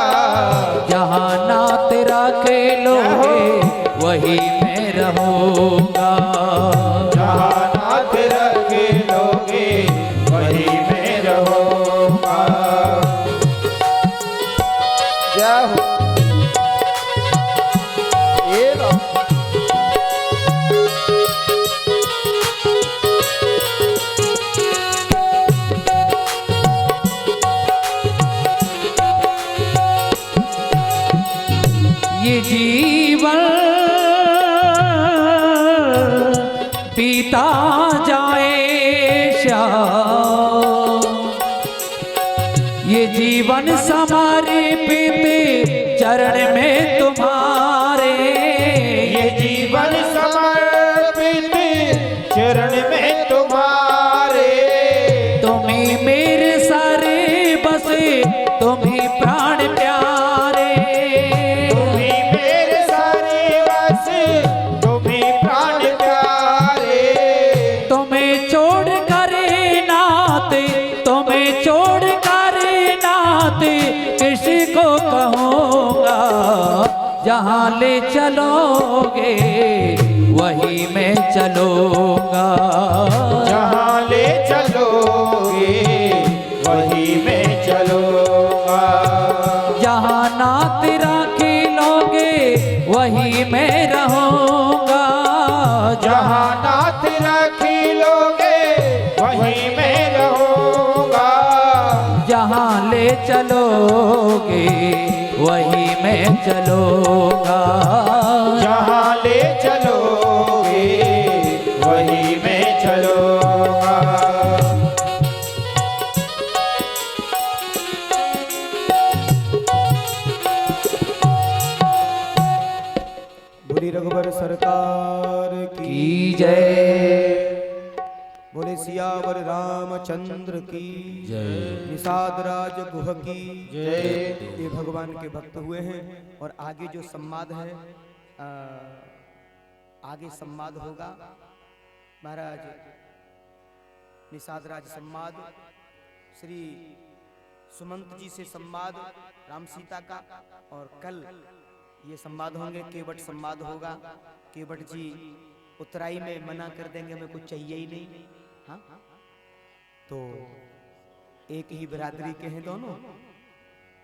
जहाँ नाथ रख लोगे वही मैं रहूँगा, जहाँ नाथ रख लोगे वही मैं रहूँगा। जय हो ये लो। ये जीवन बीता जाए श्याम, ये जीवन समर्पित चरण में तुम्हारे, ये जीवन समर्पित चरण में तुम्हारे, तुम्ही मेरे सारे बसे, तुम्ही प्राण प्यारे, तुम्ही मेरे सारे बस, तुम्ही प्राण प्यारे, तुम्हें छोड़ कर नाथ, तुम्हें छोड़ कर नाथ किसी को कहूँगा, जहाँ ले चलोगे वही मैं चलूँगा, जहाँ ले चलोगे वही मैं चलूँगा, जहाँ नाथ राख लोगे वही मैं रहूँगा, जहाँ नाथ रख लोगे वही मैं रहूँगा, जहाँ ले चलोगे वही मैं चलूँगा, जहाँ ले चलोगे वही मैं चलूँगा। बोली रघुबर सरकार की जय, बोले सियावर रामचंद्र की जय। निषाद राज गुह की जय। ये भगवान के भक्त हुए हैं। और आगे जो संवाद है, आगे संवाद होगा महाराज निषाद राज संवाद, श्री सुमंत जी से संवाद राम सीता का, और कल ये संवाद होंगे, केवट संवाद होगा। केवट जी उतराई में मना कर देंगे, हमें कुछ चाहिए ही नहीं। हाँ, तो एक ही बिरादरी के हैं दोनों।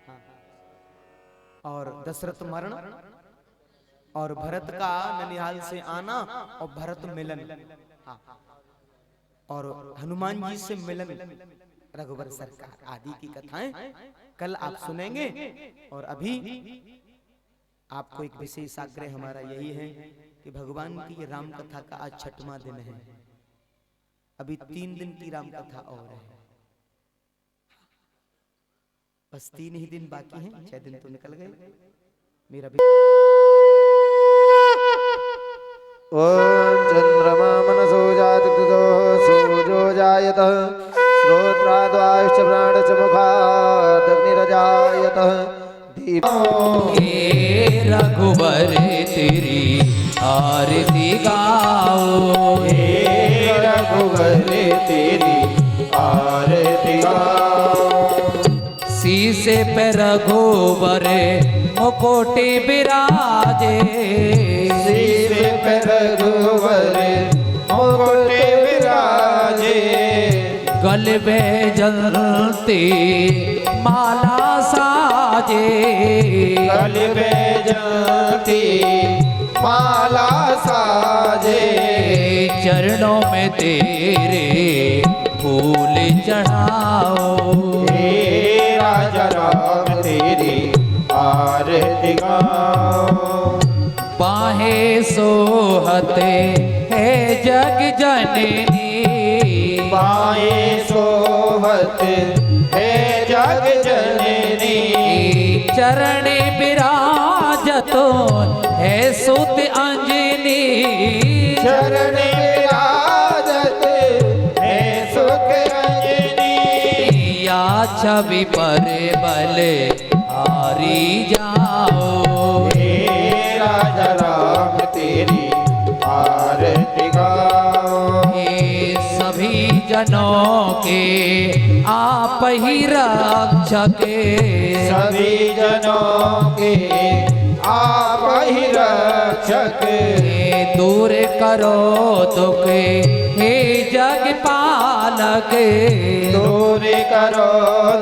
हाँ, और दशरथ मरण और भरत का ननिहाल से आना और भरत मिलन, हाँ, और हनुमान जी से मिलन, रघुबर सरकार आदि की कथाएं कल आप सुनेंगे। और अभी आपको एक विशेष आग्रह हमारा यही है कि भगवान की राम कथा का आज 6वां दिन है। अभी 3 दिन की राम कथा और है, बस 3 ही दिन बाकी हैं, 6 दिन तो निकल गए। मेरा भी ओम चंद्रमा मनसो जातकृतो सूर्यो जायतः श्रोत्राद्वायुश्च प्राणश्च मुखादग्निरजायतः हे रघुबर तेरी आरती गाओ, हे रघुबर तेरी आरती गाओ। शीशे पे रघुबर मुकोटे बिराजे, सिर पे रघुबर मुकुट विराजे, गल में जलती माला साजे, गल में जलती माला साजे। चरणों में तेरे फूल चढ़ाओ। हे राजा राम तेरी आरती गाओ। बाहें सोहते है जग जननी। बाएं सोहत है जग जननी। चरण विराजतो है सुत अंजनी। चरण विराजत है सुख अंजनी। या छवि पर बल हारी जाओ। हे राजा राम तेरी आरती गाओ। ये सभी जनों के आप ही रक्षक। सभी जनों के आप ही रक्षक। दूर करो दुख हे जग पालक। दूर करो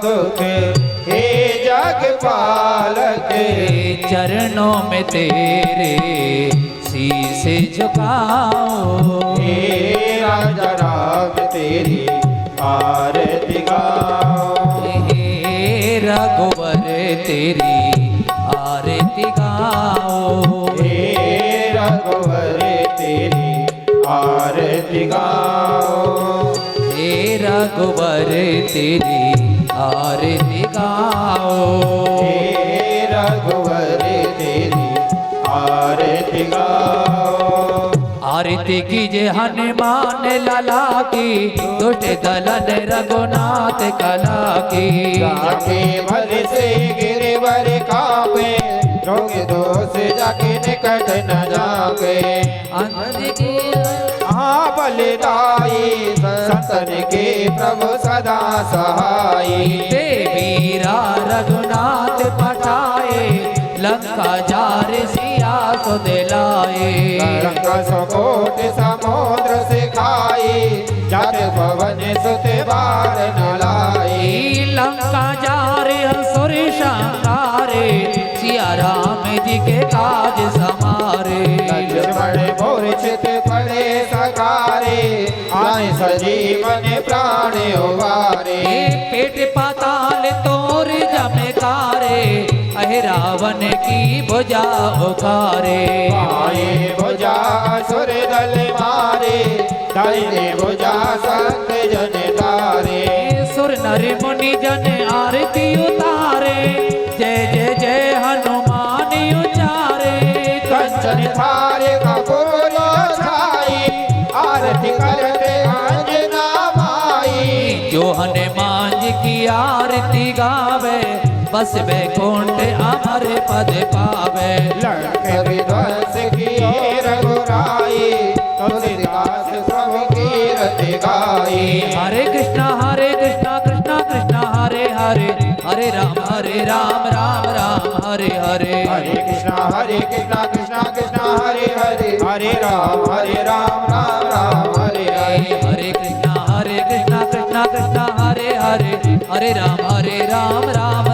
दुख हे जग पालक। चरणों में तेरे शीश झुकाओ। हे राजा राम तेरी आरती गाओ। हे रघुवर तेरी आरती गाओ। हे रघुवर तेरी आरती गाओ। हे रघुवर तेरी आरती गाओ। हे रघुवर तेरी आरती गाओ। आरती कीजे हनुमान लला की। दुष्ट दलन रघुनाथ कला की। जाके भल से गिरवर कापे। रोग दोष जाके निकट न जाके। हाँ बलदाई संतन के प्रभु सदा सहाई। देवीरा रघुनाथ पठाए। लंका जार सिया सो दिलाए। लंका सकोट समुद्र से खाई। जात पवन सुत बार न लाई। लंका जार असुर संहारे। सिया राम जी के काज समारे। लक्ष्मण मूर्छित पड़े सकारे। आए सजीवन प्राण उबारे। पेट पाताल तोर जमकारे। अहे रावण की भुजा उखारे। आए भुजा सुर दल मारे। दाहिने भुजा संत जन तारे। सुर नर मुनि जन आरती उतारे। जय जय जय हनुमान उचारे। कंचन थारे कपूर छाई। आरती करते अंजना माई। जो हनुमान जी की आरती गावे। बस वैकुंठ अमर पद पावे। लंक विध्वंस किए रघुराई। तुलसीदास सब कीरति गाई। हरे कृष्णा कृष्णा कृष्णा हरे हरे। हरे राम राम हरे हरे। हरे कृष्णा कृष्णा कृष्णा हरे हरे। हरे राम राम राम हरे हरे। हरे कृष्णा कृष्णा कृष्णा हरे हरे। हरे राम राम